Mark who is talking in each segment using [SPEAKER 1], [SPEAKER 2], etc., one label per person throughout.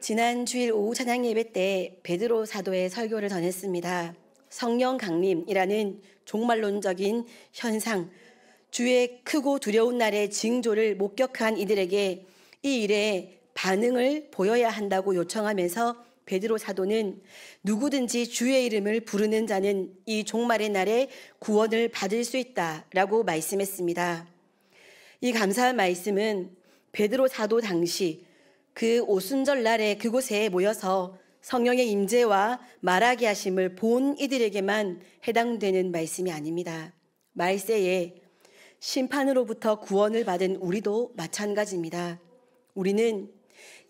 [SPEAKER 1] 지난 주일 오후 찬양 예배 때 베드로 사도의 설교를 전했습니다. 성령 강림이라는 종말론적인 현상, 주의 크고 두려운 날의 징조를 목격한 이들에게 이 일에 반응을 보여야 한다고 요청하면서 베드로 사도는 누구든지 주의 이름을 부르는 자는 이 종말의 날에 구원을 받을 수 있다라고 말씀했습니다. 이 감사한 말씀은 베드로 사도 당시 그 오순절 날에 그곳에 모여서 성령의 임재와 말하게 하심을 본 이들에게만 해당되는 말씀이 아닙니다. 말세에 심판으로부터 구원을 받은 우리도 마찬가지입니다. 우리는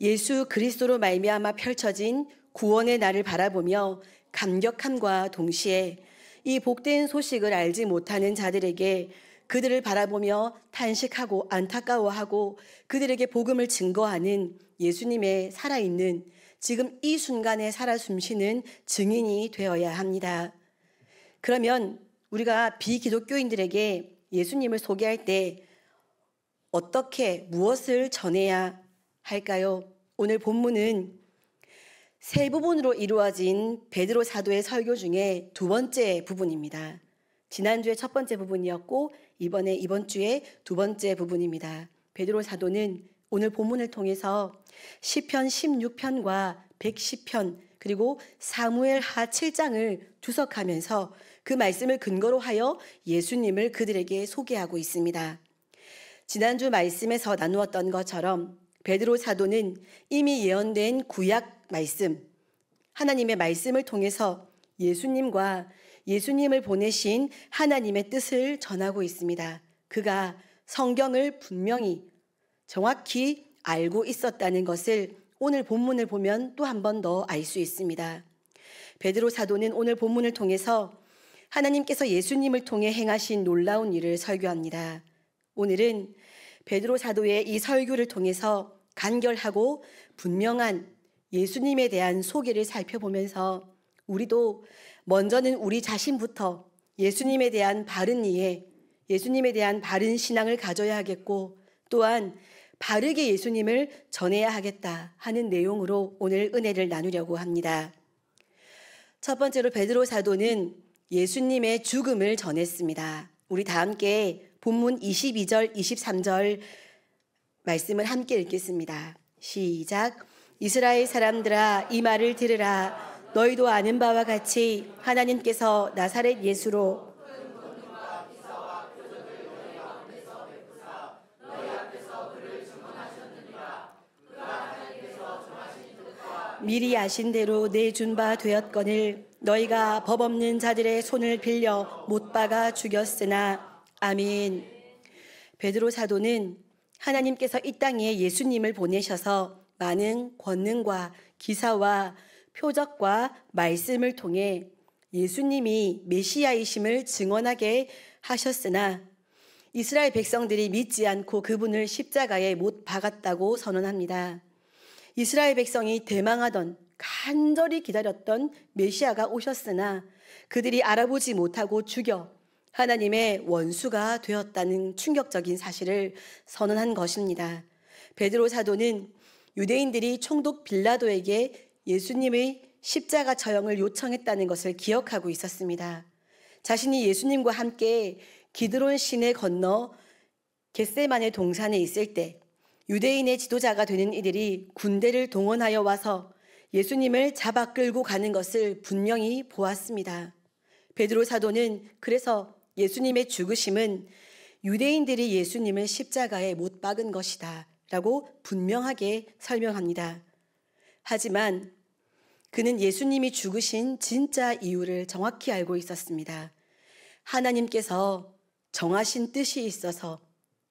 [SPEAKER 1] 예수 그리스도로 말미암아 펼쳐진 구원의 날을 바라보며 감격함과 동시에 이 복된 소식을 알지 못하는 자들에게 그들을 바라보며 탄식하고 안타까워하고 그들에게 복음을 증거하는 예수님의 살아있는 지금 이 순간에 살아 숨쉬는 증인이 되어야 합니다. 그러면 우리가 비기독교인들에게 예수님을 소개할 때 어떻게 무엇을 전해야 할까요? 오늘 본문은 세 부분으로 이루어진 베드로 사도의 설교 중에 두 번째 부분입니다. 지난주에 첫 번째 부분이었고 이번 주에 두 번째 부분입니다. 베드로 사도는 오늘 본문을 통해서 시편 16편과 110편 그리고 사무엘하 7장을 주석하면서 그 말씀을 근거로 하여 예수님을 그들에게 소개하고 있습니다. 지난주 말씀에서 나누었던 것처럼 베드로 사도는 이미 예언된 구약 말씀, 하나님의 말씀을 통해서 예수님과 예수님을 보내신 하나님의 뜻을 전하고 있습니다. 그가 성경을 분명히 정확히 알고 있었다는 것을 오늘 본문을 보면 또 한 번 더 알 수 있습니다. 베드로 사도는 오늘 본문을 통해서 하나님께서 예수님을 통해 행하신 놀라운 일을 설교합니다. 오늘은 베드로 사도의 이 설교를 통해서 간결하고 분명한 예수님에 대한 소개를 살펴보면서 우리도 먼저는 우리 자신부터 예수님에 대한 바른 이해, 예수님에 대한 바른 신앙을 가져야 하겠고 또한 바르게 예수님을 전해야 하겠다 하는 내용으로 오늘 은혜를 나누려고 합니다. 첫 번째로 베드로 사도는 예수님의 죽음을 전했습니다. 우리 다 함께 본문 22절, 23절 말씀을 함께 읽겠습니다. 시작. 이스라엘 사람들아 이 말을 들으라. 너희도 아는 바와 같이 하나님께서 나사렛 예수로 미리 아신 대로 내준 바 되었거늘 너희가 법 없는 자들의 손을 빌려 못 박아 죽였으나 아멘. 베드로 사도는 하나님께서 이 땅에 예수님을 보내셔서 많은 권능과 기사와 표적과 말씀을 통해 예수님이 메시아이심을 증언하게 하셨으나 이스라엘 백성들이 믿지 않고 그분을 십자가에 못 박았다고 선언합니다. 이스라엘 백성이 대망하던 간절히 기다렸던 메시아가 오셨으나 그들이 알아보지 못하고 죽여 하나님의 원수가 되었다는 충격적인 사실을 선언한 것입니다. 베드로 사도는 유대인들이 총독 빌라도에게 예수님의 십자가 처형을 요청했다는 것을 기억하고 있었습니다. 자신이 예수님과 함께 기드론 시내 건너 겟세마네 동산에 있을 때 유대인의 지도자가 되는 이들이 군대를 동원하여 와서 예수님을 잡아 끌고 가는 것을 분명히 보았습니다. 베드로 사도는 그래서 예수님의 죽으심은 유대인들이 예수님을 십자가에 못 박은 것이다 라고 분명하게 설명합니다. 하지만 그는 예수님이 죽으신 진짜 이유를 정확히 알고 있었습니다. 하나님께서 정하신 뜻이 있어서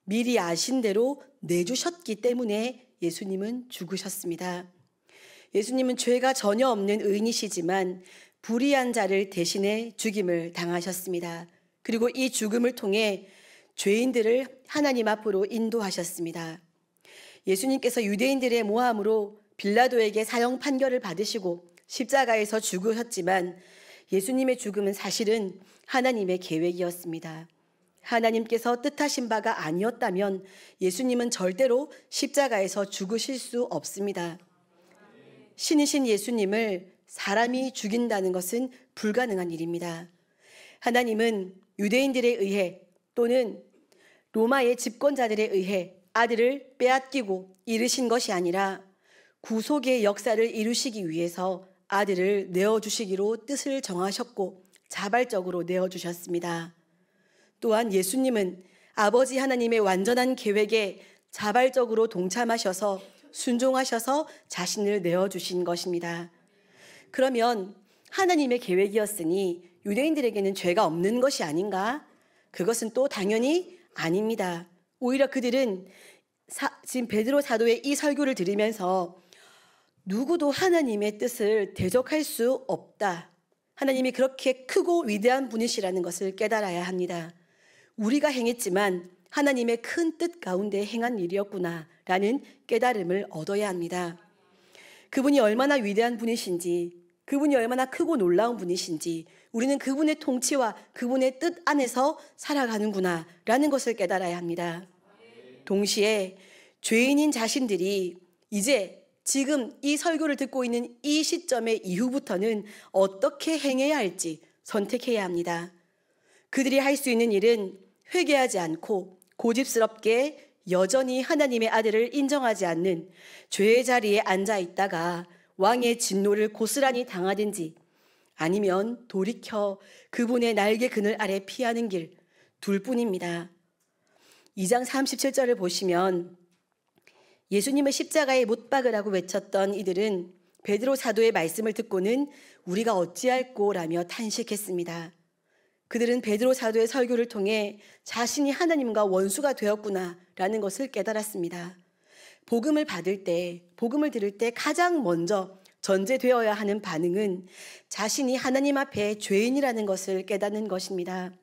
[SPEAKER 1] 미리 아신 대로 내주셨기 때문에 예수님은 죽으셨습니다. 예수님은 죄가 전혀 없는 의인이시지만 불의한 자를 대신해 죽임을 당하셨습니다. 그리고 이 죽음을 통해 죄인들을 하나님 앞으로 인도하셨습니다. 예수님께서 유대인들의 모함으로 빌라도에게 사형 판결을 받으시고 십자가에서 죽으셨지만 예수님의 죽음은 사실은 하나님의 계획이었습니다. 하나님께서 뜻하신 바가 아니었다면 예수님은 절대로 십자가에서 죽으실 수 없습니다. 신이신 예수님을 사람이 죽인다는 것은 불가능한 일입니다. 하나님은 유대인들에 의해 또는 로마의 집권자들에 의해 아들을 빼앗기고 이르신 것이 아니라 구속의 역사를 이루시기 위해서 아들을 내어주시기로 뜻을 정하셨고 자발적으로 내어주셨습니다. 또한 예수님은 아버지 하나님의 완전한 계획에 자발적으로 동참하셔서 순종하셔서 자신을 내어주신 것입니다. 그러면 하나님의 계획이었으니 유대인들에게는 죄가 없는 것이 아닌가? 그것은 또 당연히 아닙니다. 오히려 그들은 지금 베드로 사도의 이 설교를 들으면서 누구도 하나님의 뜻을 대적할 수 없다. 하나님이 그렇게 크고 위대한 분이시라는 것을 깨달아야 합니다. 우리가 행했지만 하나님의 큰 뜻 가운데 행한 일이었구나라는 깨달음을 얻어야 합니다. 그분이 얼마나 위대한 분이신지, 그분이 얼마나 크고 놀라운 분이신지, 우리는 그분의 통치와 그분의 뜻 안에서 살아가는구나라는 것을 깨달아야 합니다. 동시에 죄인인 자신들이 이제 지금 이 설교를 듣고 있는 이 시점의 이후부터는 어떻게 행해야 할지 선택해야 합니다. 그들이 할 수 있는 일은 회개하지 않고 고집스럽게 여전히 하나님의 아들을 인정하지 않는 죄의 자리에 앉아 있다가 왕의 진노를 고스란히 당하든지 아니면 돌이켜 그분의 날개 그늘 아래 피하는 길 둘뿐입니다. 2장 37절을 보시면 예수님을 십자가에 못 박으라고 외쳤던 이들은 베드로 사도의 말씀을 듣고는 우리가 어찌할꼬라며 탄식했습니다. 그들은 베드로 사도의 설교를 통해 자신이 하나님과 원수가 되었구나라는 것을 깨달았습니다. 복음을 받을 때, 복음을 들을 때 가장 먼저 전제되어야 하는 반응은 자신이 하나님 앞에 죄인이라는 것을 깨닫는 것입니다.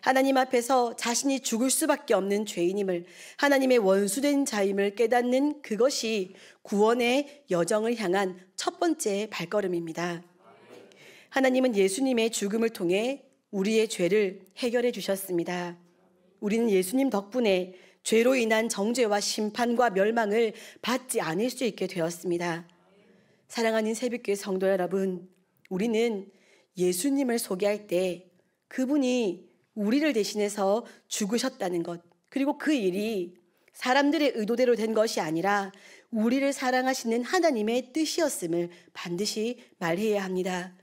[SPEAKER 1] 하나님 앞에서 자신이 죽을 수밖에 없는 죄인임을, 하나님의 원수된 자임을 깨닫는 그것이 구원의 여정을 향한 첫 번째 발걸음입니다. 하나님은 예수님의 죽음을 통해 우리의 죄를 해결해 주셨습니다. 우리는 예수님 덕분에 죄로 인한 정죄와 심판과 멸망을 받지 않을 수 있게 되었습니다. 사랑하는 새벽교회 성도 여러분, 우리는 예수님을 소개할 때 그분이 우리를 대신해서 죽으셨다는 것, 그리고 그 일이 사람들의 의도대로 된 것이 아니라 우리를 사랑하시는 하나님의 뜻이었음을 반드시 말해야 합니다.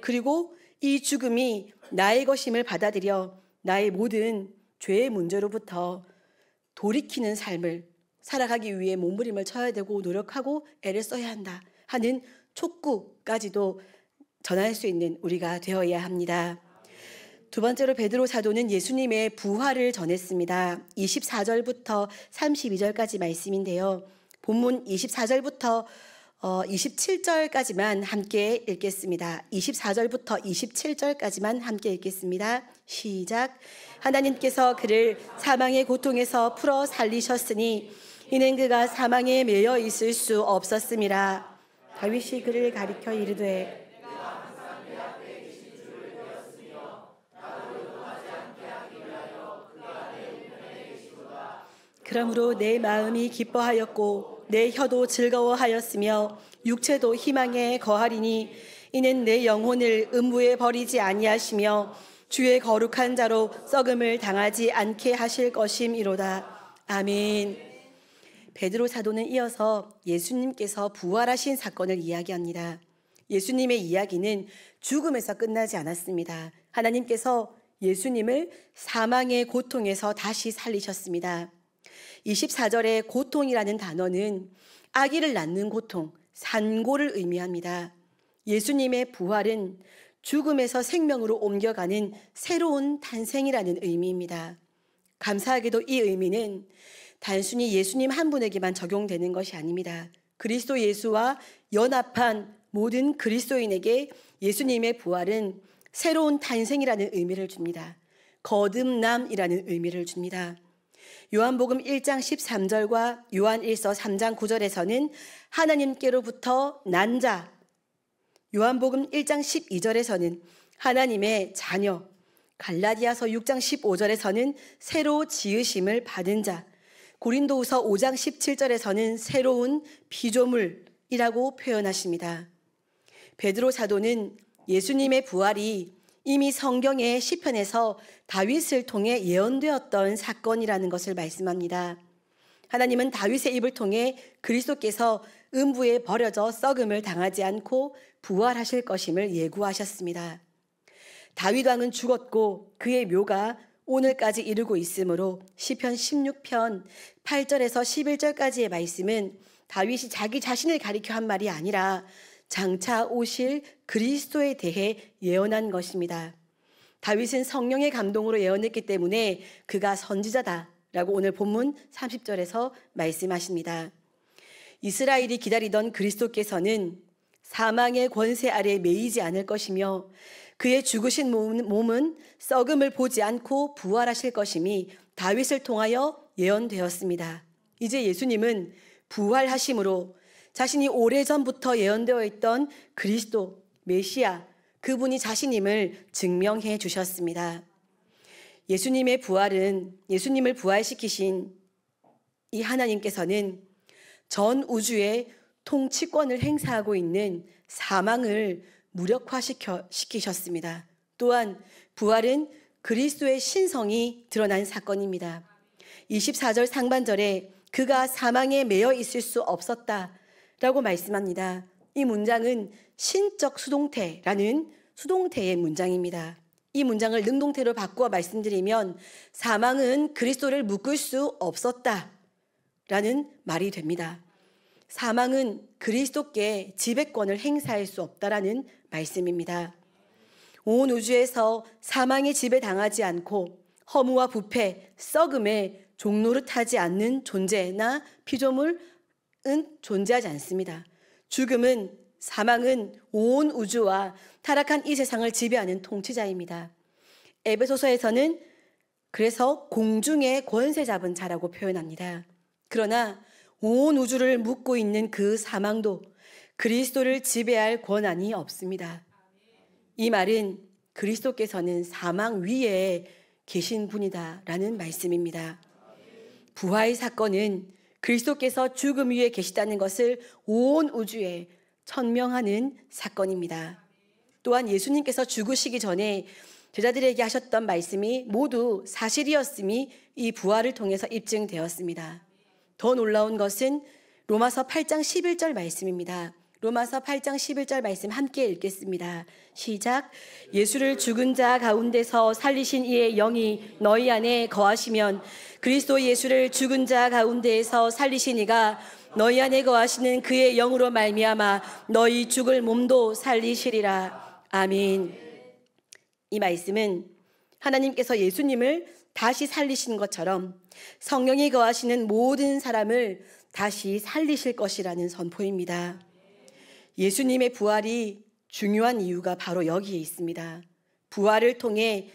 [SPEAKER 1] 그리고 이 죽음이 나의 것임을 받아들여 나의 모든 죄의 문제로부터 돌이키는 삶을 살아가기 위해 몸부림을 쳐야 되고 노력하고 애를 써야 한다 하는 촉구까지도 전할 수 있는 우리가 되어야 합니다. 두 번째로 베드로 사도는 예수님의 부활을 전했습니다. 24절부터 32절까지 말씀인데요. 본문 24절부터 27절까지만 함께 읽겠습니다. 24절부터 27절까지만 함께 읽겠습니다. 시작. 하나님께서 그를 사망의 고통에서 풀어 살리셨으니 이는 그가 사망에 매여 있을 수 없었음이라. 다윗이 그를 가리켜 이르되 그러므로 내 마음이 기뻐하였고 내 혀도 즐거워하였으며 육체도 희망에 거하리니 이는 내 영혼을 음부에 버리지 아니하시며 주의 거룩한 자로 썩음을 당하지 않게 하실 것임이로다. 아멘. 베드로 사도는 이어서 예수님께서 부활하신 사건을 이야기합니다. 예수님의 이야기는 죽음에서 끝나지 않았습니다. 하나님께서 예수님을 사망의 고통에서 다시 살리셨습니다. 24절의 고통이라는 단어는 아기를 낳는 고통, 산고를 의미합니다. 예수님의 부활은 죽음에서 생명으로 옮겨가는 새로운 탄생이라는 의미입니다. 감사하게도 이 의미는 단순히 예수님 한 분에게만 적용되는 것이 아닙니다. 그리스도 예수와 연합한 모든 그리스도인에게 예수님의 부활은 새로운 탄생이라는 의미를 줍니다. 거듭남이라는 의미를 줍니다. 요한복음 1장 13절과 요한일서 3장 9절에서는 하나님께로부터 난 자, 요한복음 1장 12절에서는 하나님의 자녀, 갈라디아서 6장 15절에서는 새로 지으심을 받은 자, 고린도후서 5장 17절에서는 새로운 피조물, 이라고 표현하십니다. 베드로 사도는 예수님의 부활이 이미 성경의 시편에서 다윗을 통해 예언되었던 사건이라는 것을 말씀합니다. 하나님은 다윗의 입을 통해 그리스도께서 음부에 버려져 썩음을 당하지 않고 부활하실 것임을 예고하셨습니다. 다윗 왕은 죽었고 그의 묘가 오늘까지 이르고 있으므로 시편 16편 8절에서 11절까지의 말씀은 다윗이 자기 자신을 가리켜 한 말이 아니라 장차 오실 그리스도에 대해 예언한 것입니다. 다윗은 성령의 감동으로 예언했기 때문에 그가 선지자다라고 오늘 본문 30절에서 말씀하십니다. 이스라엘이 기다리던 그리스도께서는 사망의 권세 아래 매이지 않을 것이며 그의 죽으신 몸은 썩음을 보지 않고 부활하실 것임이 다윗을 통하여 예언되었습니다. 이제 예수님은 부활하심으로 자신이 오래전부터 예언되어 있던 그리스도, 메시아, 그분이 자신임을 증명해 주셨습니다. 예수님의 부활은, 예수님을 부활시키신 이 하나님께서는 전 우주에 통치권을 행사하고 있는 사망을 무력화시키셨습니다. 또한 부활은 그리스도의 신성이 드러난 사건입니다. 24절 상반절에 그가 사망에 매여 있을 수 없었다라고 말씀합니다. 이 문장은 신적 수동태라는 수동태의 문장입니다. 이 문장을 능동태로 바꾸어 말씀드리면 사망은 그리스도를 묶을 수 없었다라는 말이 됩니다. 사망은 그리스도께 지배권을 행사할 수 없다라는 말씀입니다. 온 우주에서 사망의 지배당하지 않고 허무와 부패, 썩음에 종노릇하지 않는 존재나 피조물은 존재하지 않습니다. 죽음은, 사망은 온 우주와 타락한 이 세상을 지배하는 통치자입니다. 에베소서에서는 그래서 공중의 권세 잡은 자라고 표현합니다. 그러나 온 우주를 묶고 있는 그 사망도 그리스도를 지배할 권한이 없습니다. 이 말은 그리스도께서는 사망 위에 계신 분이다라는 말씀입니다. 부활 사건은 그리스도께서 죽음 위에 계시다는 것을 온 우주에 천명하는 사건입니다. 또한 예수님께서 죽으시기 전에 제자들에게 하셨던 말씀이 모두 사실이었음이 이 부활을 통해서 입증되었습니다. 더 놀라운 것은 로마서 8장 11절 말씀입니다. 로마서 8장 11절 말씀 함께 읽겠습니다. 시작. 예수를 죽은 자 가운데서 살리신 이의 영이 너희 안에 거하시면 그리스도 예수를 죽은 자 가운데에서 살리신 이가 너희 안에 거하시는 그의 영으로 말미암아 너희 죽을 몸도 살리시리라. 아멘. 이 말씀은 하나님께서 예수님을 다시 살리신 것처럼 성령이 거하시는 모든 사람을 다시 살리실 것이라는 선포입니다. 예수님의 부활이 중요한 이유가 바로 여기에 있습니다. 부활을 통해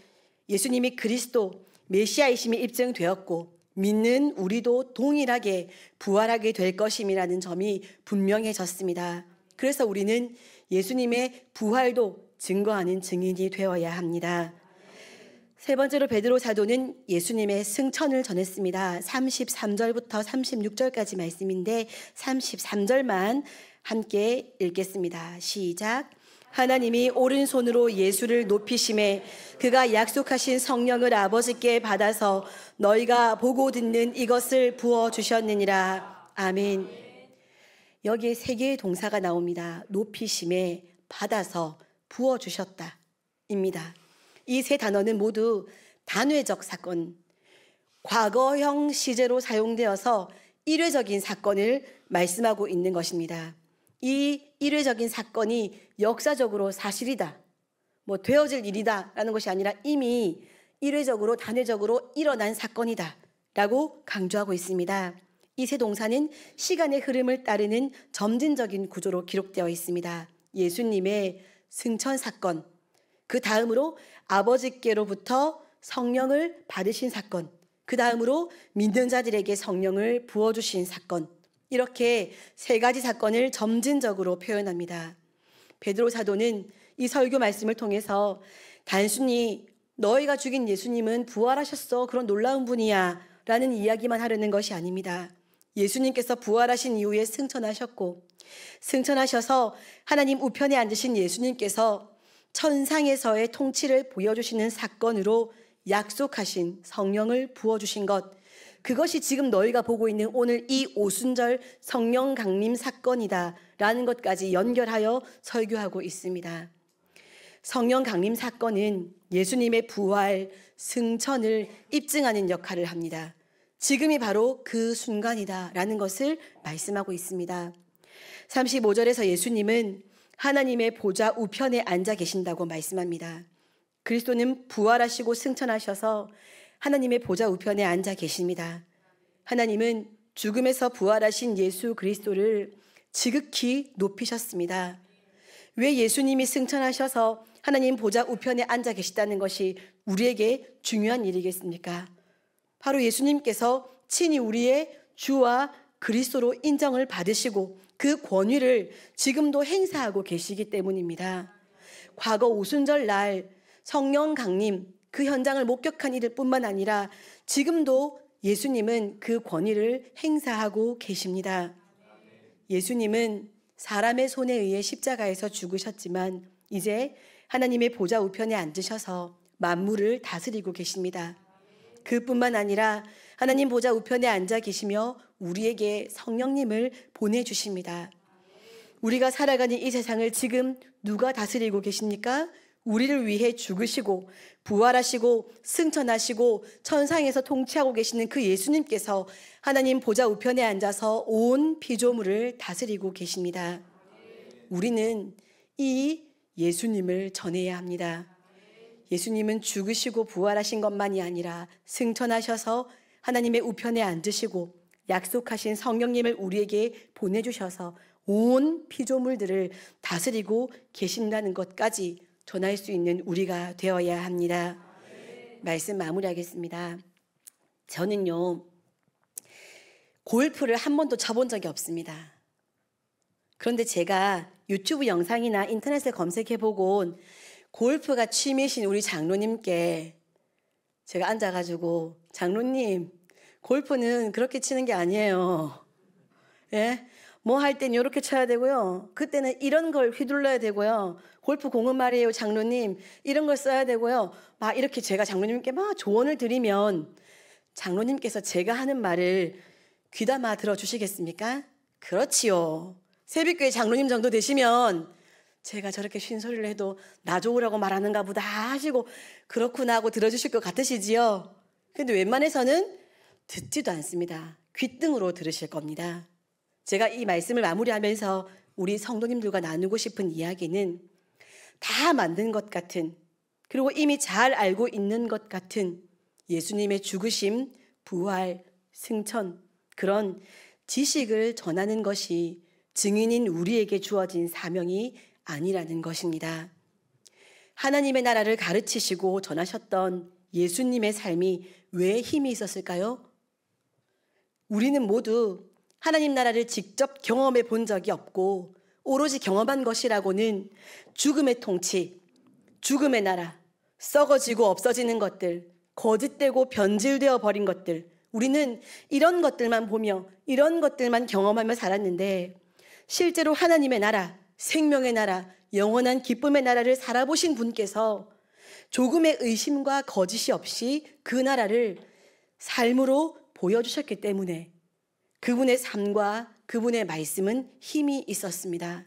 [SPEAKER 1] 예수님이 그리스도, 메시아이심이 입증되었고 믿는 우리도 동일하게 부활하게 될 것임이라는 점이 분명해졌습니다. 그래서 우리는 예수님의 부활도 증거하는 증인이 되어야 합니다. 세 번째로 베드로 사도는 예수님의 승천을 전했습니다. 33절부터 36절까지 말씀인데 33절만 함께 읽겠습니다. 시작. 하나님이 오른손으로 예수를 높이심에 그가 약속하신 성령을 아버지께 받아서 너희가 보고 듣는 이것을 부어주셨느니라. 아멘. 여기에 세 개의 동사가 나옵니다. 높이심에, 받아서, 부어주셨다입니다. 이 세 단어는 모두 단회적 사건, 과거형 시제로 사용되어서 일회적인 사건을 말씀하고 있는 것입니다. 이 일회적인 사건이 역사적으로 사실이다, 되어질 일이다 라는 것이 아니라 이미 일회적으로 단회적으로 일어난 사건이다 라고 강조하고 있습니다. 이 세 동사는 시간의 흐름을 따르는 점진적인 구조로 기록되어 있습니다. 예수님의 승천 사건, 그 다음으로 아버지께로부터 성령을 받으신 사건, 그 다음으로 믿는 자들에게 성령을 부어주신 사건, 이렇게 세 가지 사건을 점진적으로 표현합니다. 베드로 사도는 이 설교 말씀을 통해서 단순히 너희가 죽인 예수님은 부활하셨어, 그런 놀라운 분이야 라는 이야기만 하려는 것이 아닙니다. 예수님께서 부활하신 이후에 승천하셨고, 승천하셔서 하나님 우편에 앉으신 예수님께서 천상에서의 통치를 보여주시는 사건으로 약속하신 성령을 부어주신 것, 그것이 지금 너희가 보고 있는 오늘 이 오순절 성령 강림 사건이다 라는 것까지 연결하여 설교하고 있습니다. 성령 강림 사건은 예수님의 부활, 승천을 입증하는 역할을 합니다. 지금이 바로 그 순간이다 라는 것을 말씀하고 있습니다. 35절에서 예수님은 하나님의 보좌 우편에 앉아 계신다고 말씀합니다. 그리스도는 부활하시고 승천하셔서 하나님의 보좌 우편에 앉아 계십니다. 하나님은 죽음에서 부활하신 예수 그리스도를 지극히 높이셨습니다. 왜 예수님이 승천하셔서 하나님 보좌 우편에 앉아 계시다는 것이 우리에게 중요한 일이겠습니까? 바로 예수님께서 친히 우리의 주와 그리스도로 인정을 받으시고 그 권위를 지금도 행사하고 계시기 때문입니다. 과거 오순절 날 성령 강림 그 현장을 목격한 이들 뿐만 아니라 지금도 예수님은 그 권위를 행사하고 계십니다. 예수님은 사람의 손에 의해 십자가에서 죽으셨지만 이제 하나님의 보좌 우편에 앉으셔서 만물을 다스리고 계십니다. 그뿐만 아니라 하나님 보좌 우편에 앉아 계시며 우리에게 성령님을 보내주십니다. 우리가 살아가는 이 세상을 지금 누가 다스리고 계십니까? 우리를 위해 죽으시고 부활하시고 승천하시고 천상에서 통치하고 계시는 그 예수님께서 하나님 보좌 우편에 앉아서 온 피조물을 다스리고 계십니다. 우리는 이 예수님을 전해야 합니다. 예수님은 죽으시고 부활하신 것만이 아니라 승천하셔서 하나님의 우편에 앉으시고 약속하신 성령님을 우리에게 보내주셔서 온 피조물들을 다스리고 계신다는 것까지 전할 수 있는 우리가 되어야 합니다. 말씀 마무리하겠습니다. 저는요, 골프를 한 번도 쳐본 적이 없습니다. 그런데 제가 유튜브 영상이나 인터넷에 검색해보고 골프가 취미이신 우리 장로님께 제가 앉아가지고 장로님, 골프는 그렇게 치는 게 아니에요. 예? 뭐 할 땐 이렇게 쳐야 되고요. 그때는 이런 걸 휘둘러야 되고요. 골프 공은 말이에요, 장로님. 이런 걸 써야 되고요. 막 이렇게 제가 장로님께 막 조언을 드리면 장로님께서 제가 하는 말을 귀담아 들어주시겠습니까? 그렇지요. 새벽교회 장로님 정도 되시면 제가 저렇게 쉰소리를 해도 나 좋으라고 말하는가 보다 하시고 그렇구나 하고 들어주실 것 같으시지요? 근데 웬만해서는 듣지도 않습니다. 귓등으로 들으실 겁니다. 제가 이 말씀을 마무리하면서 우리 성도님들과 나누고 싶은 이야기는 다 만든 것 같은, 그리고 이미 잘 알고 있는 것 같은 예수님의 죽으심, 부활, 승천, 그런 지식을 전하는 것이 증인인 우리에게 주어진 사명이 아니라는 것입니다. 하나님의 나라를 가르치시고 전하셨던 예수님의 삶이 왜 힘이 있었을까요? 우리는 모두 하나님 나라를 직접 경험해 본 적이 없고 오로지 경험한 것이라고는 죽음의 통치, 죽음의 나라, 썩어지고 없어지는 것들, 거짓되고 변질되어 버린 것들, 우리는 이런 것들만 보며 이런 것들만 경험하며 살았는데 실제로 하나님의 나라, 생명의 나라, 영원한 기쁨의 나라를 살아보신 분께서 조금의 의심과 거짓이 없이 그 나라를 삶으로 보여주셨기 때문에 그분의 삶과 그분의 말씀은 힘이 있었습니다.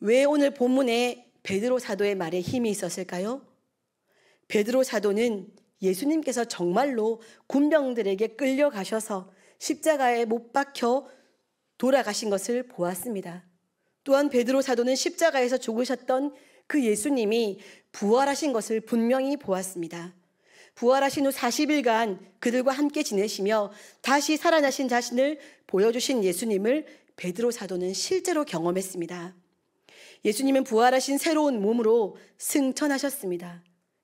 [SPEAKER 1] 왜 오늘 본문에 베드로 사도의 말에 힘이 있었을까요? 베드로 사도는 예수님께서 정말로 군병들에게 끌려가셔서 십자가에 못 박혀 돌아가신 것을 보았습니다. 또한 베드로 사도는 십자가에서 죽으셨던 그 예수님이 부활하신 것을 분명히 보았습니다. 부활하신 후 40일간 그들과 함께 지내시며 다시 살아나신 자신을 보여주신 예수님을 베드로 사도는 실제로 경험했습니다. 예수님은 부활하신 새로운 몸으로 승천하셨습니다.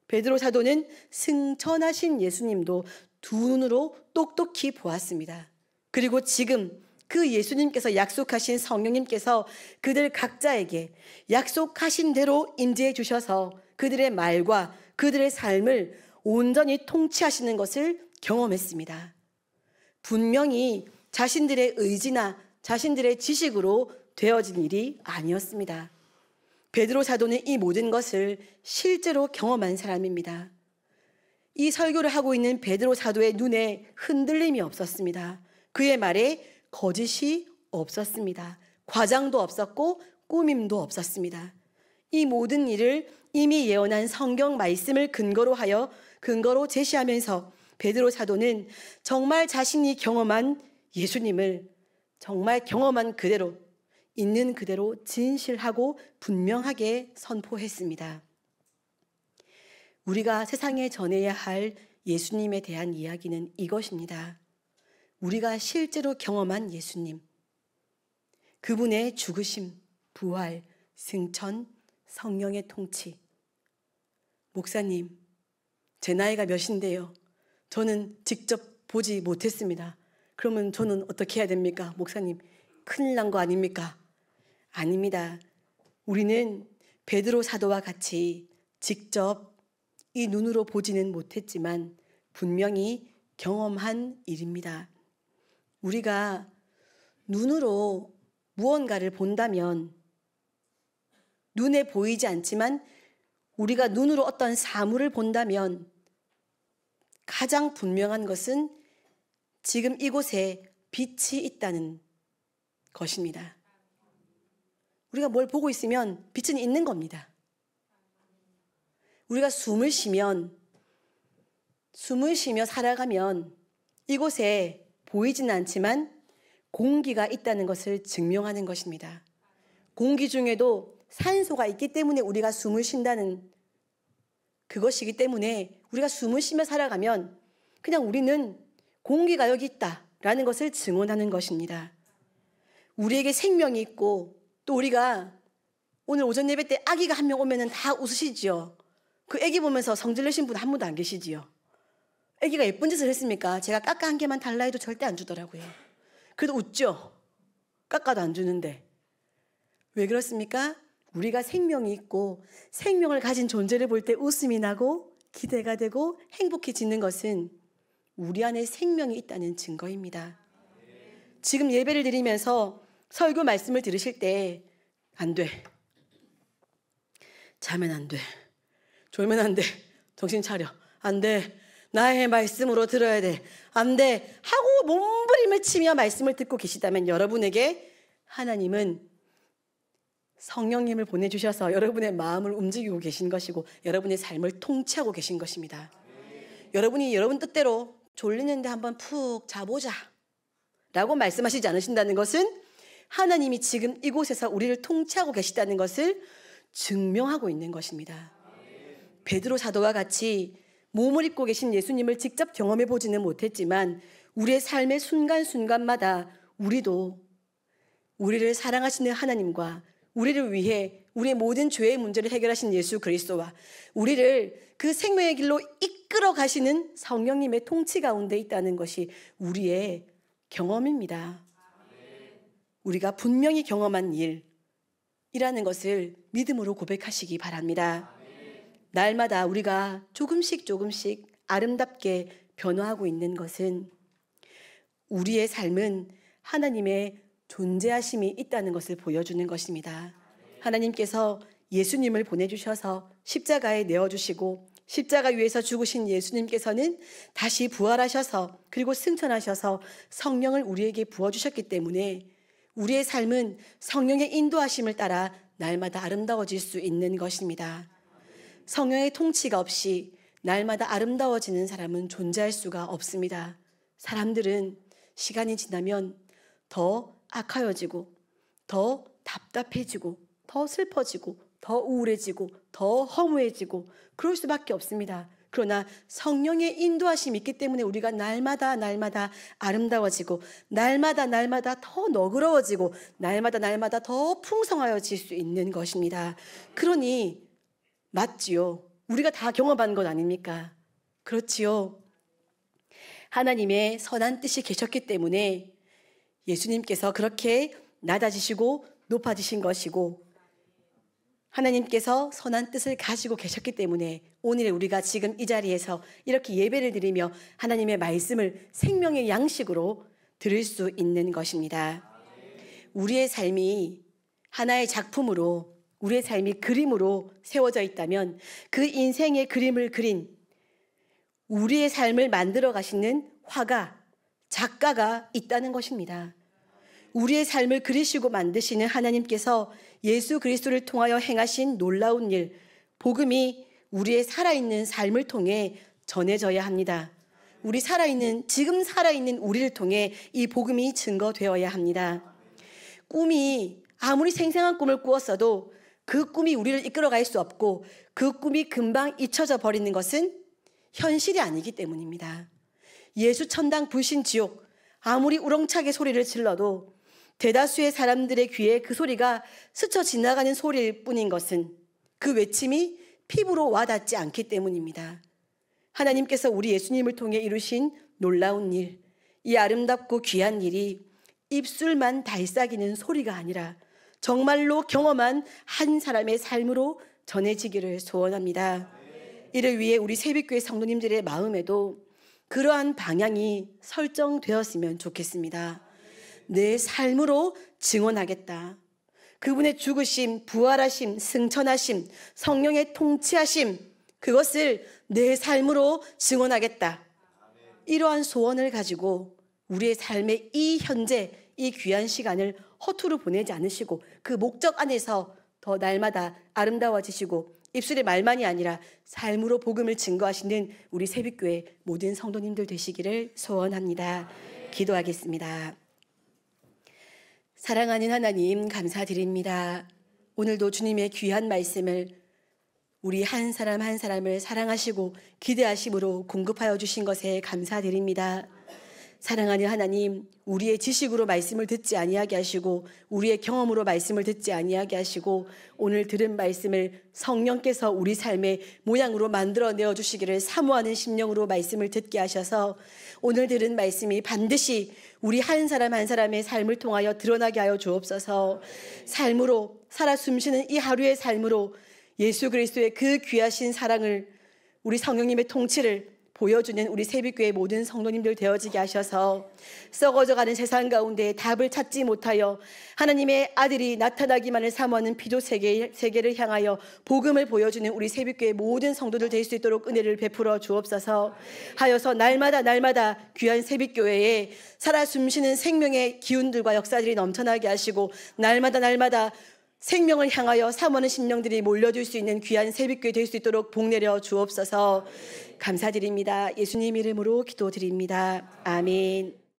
[SPEAKER 1] 베드로 사도는 승천하신 예수님도 두 눈으로 똑똑히 보았습니다. 그리고 지금 그 예수님께서 약속하신 성령님께서 그들 각자에게 약속하신 대로 임재해 주셔서 그들의 말과 그들의 삶을 온전히 통치하시는 것을 경험했습니다. 분명히 자신들의 의지나 자신들의 지식으로 되어진 일이 아니었습니다. 베드로 사도는 이 모든 것을 실제로 경험한 사람입니다. 이 설교를 하고 있는 베드로 사도의 눈에 흔들림이 없었습니다. 그의 말에 거짓이 없었습니다. 과장도 없었고 꾸밈도 없었습니다. 이 모든 일을 이미 예언한 성경 말씀을 근거로 제시하면서 베드로 사도는 정말 자신이 경험한 예수님을 정말 경험한 그대로 있는 그대로 진실하고 분명하게 선포했습니다. 우리가 세상에 전해야 할 예수님에 대한 이야기는 이것입니다. 우리가 실제로 경험한 예수님, 그분의 죽으심, 부활, 승천, 성령의 통치. 목사님, 제 나이가 몇인데요? 저는 직접 보지 못했습니다. 그러면 저는 어떻게 해야 됩니까? 목사님, 큰일 난 거 아닙니까? 아닙니다. 우리는 베드로 사도와 같이 직접 이 눈으로 보지는 못했지만 분명히 경험한 일입니다. 우리가 눈으로 무언가를 본다면 눈에 보이지 않지만 우리가 눈으로 어떤 사물을 본다면 가장 분명한 것은 지금 이곳에 빛이 있다는 것입니다. 우리가 뭘 보고 있으면 빛은 있는 겁니다. 우리가 숨을 쉬며 살아가면 이곳에 보이지는 않지만 공기가 있다는 것을 증명하는 것입니다. 공기 중에도 산소가 있기 때문에 우리가 숨을 쉰다는 그것이기 때문에 우리가 숨을 쉬며 살아가면 그냥 우리는 공기가 여기 있다라는 것을 증언하는 것입니다. 우리에게 생명이 있고 또 우리가 오늘 오전 예배 때 아기가 한 명 오면 다 웃으시지요. 그 아기 보면서 성질내신 분 한 분도 안 계시지요. 아기가 예쁜 짓을 했습니까? 제가 까까 한 개만 달라 해도 절대 안 주더라고요. 그래도 웃죠. 까까도 안 주는데. 왜 그렇습니까? 우리가 생명이 있고 생명을 가진 존재를 볼 때 웃음이 나고 기대가 되고 행복해지는 것은 우리 안에 생명이 있다는 증거입니다. 지금 예배를 드리면서 설교 말씀을 들으실 때 안 돼. 자면 안 돼. 졸면 안 돼. 정신 차려. 안 돼. 나의 말씀으로 들어야 돼. 안 돼. 하고 몸부림을 치며 말씀을 듣고 계시다면 여러분에게 하나님은 성령님을 보내주셔서 여러분의 마음을 움직이고 계신 것이고 여러분의 삶을 통치하고 계신 것입니다. 여러분이 여러분 뜻대로 졸리는데 한번 푹 자보자 라고 말씀하시지 않으신다는 것은 하나님이 지금 이곳에서 우리를 통치하고 계시다는 것을 증명하고 있는 것입니다. 베드로 사도와 같이 몸을 입고 계신 예수님을 직접 경험해 보지는 못했지만 우리의 삶의 순간순간마다 우리도 우리를 사랑하시는 하나님과 우리를 위해 우리의 모든 죄의 문제를 해결하신 예수 그리스도와 우리를 그 생명의 길로 이끌어 가시는 성령님의 통치 가운데 있다는 것이 우리의 경험입니다. 우리가 분명히 경험한 일이라는 것을 믿음으로 고백하시기 바랍니다. 날마다 우리가 조금씩 아름답게 변화하고 있는 것은 우리의 삶은 하나님의 존재하심이 있다는 것을 보여주는 것입니다. 하나님께서 예수님을 보내주셔서 십자가에 내어주시고 십자가 위에서 죽으신 예수님께서는 다시 부활하셔서 그리고 승천하셔서 성령을 우리에게 부어주셨기 때문에 우리의 삶은 성령의 인도하심을 따라 날마다 아름다워질 수 있는 것입니다. 성령의 통치가 없이 날마다 아름다워지는 사람은 존재할 수가 없습니다. 사람들은 시간이 지나면 더 악하여지고 더 답답해지고 더 슬퍼지고 더 우울해지고 더 허무해지고 그럴 수밖에 없습니다. 그러나 성령의 인도하심이 있기 때문에 우리가 날마다 아름다워지고 날마다 더 너그러워지고 날마다 더 풍성하여질 수 있는 것입니다. 그러니 맞지요. 우리가 다 경험한 것 아닙니까? 그렇지요. 하나님의 선한 뜻이 계셨기 때문에 예수님께서 그렇게 낮아지시고 높아지신 것이고 하나님께서 선한 뜻을 가지고 계셨기 때문에 오늘 우리가 지금 이 자리에서 이렇게 예배를 드리며 하나님의 말씀을 생명의 양식으로 들을 수 있는 것입니다. 우리의 삶이 하나의 작품으로, 우리의 삶이 그림으로 세워져 있다면 그 인생의 그림을 그린 우리의 삶을 만들어 가시는 화가, 작가가 있다는 것입니다. 우리의 삶을 그리시고 만드시는 하나님께서 예수 그리스도를 통하여 행하신 놀라운 일, 복음이 우리의 살아있는 삶을 통해 전해져야 합니다. 지금 살아있는 우리를 통해 이 복음이 증거되어야 합니다. 꿈이 아무리 생생한 꿈을 꾸었어도 그 꿈이 우리를 이끌어갈 수 없고 그 꿈이 금방 잊혀져 버리는 것은 현실이 아니기 때문입니다. 예수 천당 불신 지옥, 아무리 우렁차게 소리를 질러도 대다수의 사람들의 귀에 그 소리가 스쳐 지나가는 소리일 뿐인 것은 그 외침이 피부로 와닿지 않기 때문입니다. 하나님께서 우리 예수님을 통해 이루신 놀라운 일, 이 아름답고 귀한 일이 입술만 달싹이는 소리가 아니라 정말로 경험한 한 사람의 삶으로 전해지기를 소원합니다. 이를 위해 우리 새벽교회 성도님들의 마음에도 그러한 방향이 설정되었으면 좋겠습니다. 내 삶으로 증언하겠다. 그분의 죽으심, 부활하심, 승천하심, 성령의 통치하심, 그것을 내 삶으로 증언하겠다. 이러한 소원을 가지고 우리의 삶의 이 현재, 이 귀한 시간을 허투루 보내지 않으시고 그 목적 안에서 더 날마다 아름다워지시고 입술의 말만이 아니라 삶으로 복음을 증거하시는 우리 새벽교회 모든 성도님들 되시기를 소원합니다. 기도하겠습니다. 사랑하는 하나님, 감사드립니다. 오늘도 주님의 귀한 말씀을 우리 한 사람 한 사람을 사랑하시고 기대하심으로 공급하여 주신 것에 감사드립니다. 사랑하는 하나님, 우리의 지식으로 말씀을 듣지 아니하게 하시고 우리의 경험으로 말씀을 듣지 아니하게 하시고 오늘 들은 말씀을 성령께서 우리 삶의 모양으로 만들어내어 주시기를 사모하는 심령으로 말씀을 듣게 하셔서 오늘 들은 말씀이 반드시 우리 한 사람 한 사람의 삶을 통하여 드러나게 하여 주옵소서. 삶으로 살아 숨쉬는 이 하루의 삶으로 예수 그리스도의 그 귀하신 사랑을, 우리 성령님의 통치를 보여주는 우리 새벽교회 모든 성도님들 되어지게 하셔서 썩어져가는 세상 가운데 답을 찾지 못하여 하나님의 아들이 나타나기만을 사모하는 피조 세계를 향하여 복음을 보여주는 우리 새벽교회 모든 성도들 될 수 있도록 은혜를 베풀어 주옵소서. 하여서 날마다 귀한 새벽교회에 살아 숨쉬는 생명의 기운들과 역사들이 넘쳐나게 하시고 날마다 생명을 향하여 사모하는 심령들이 몰려들 수 있는 귀한 새벽교회 될 수 있도록 복내려 주옵소서. 감사드립니다. 예수님 이름으로 기도드립니다. 아멘.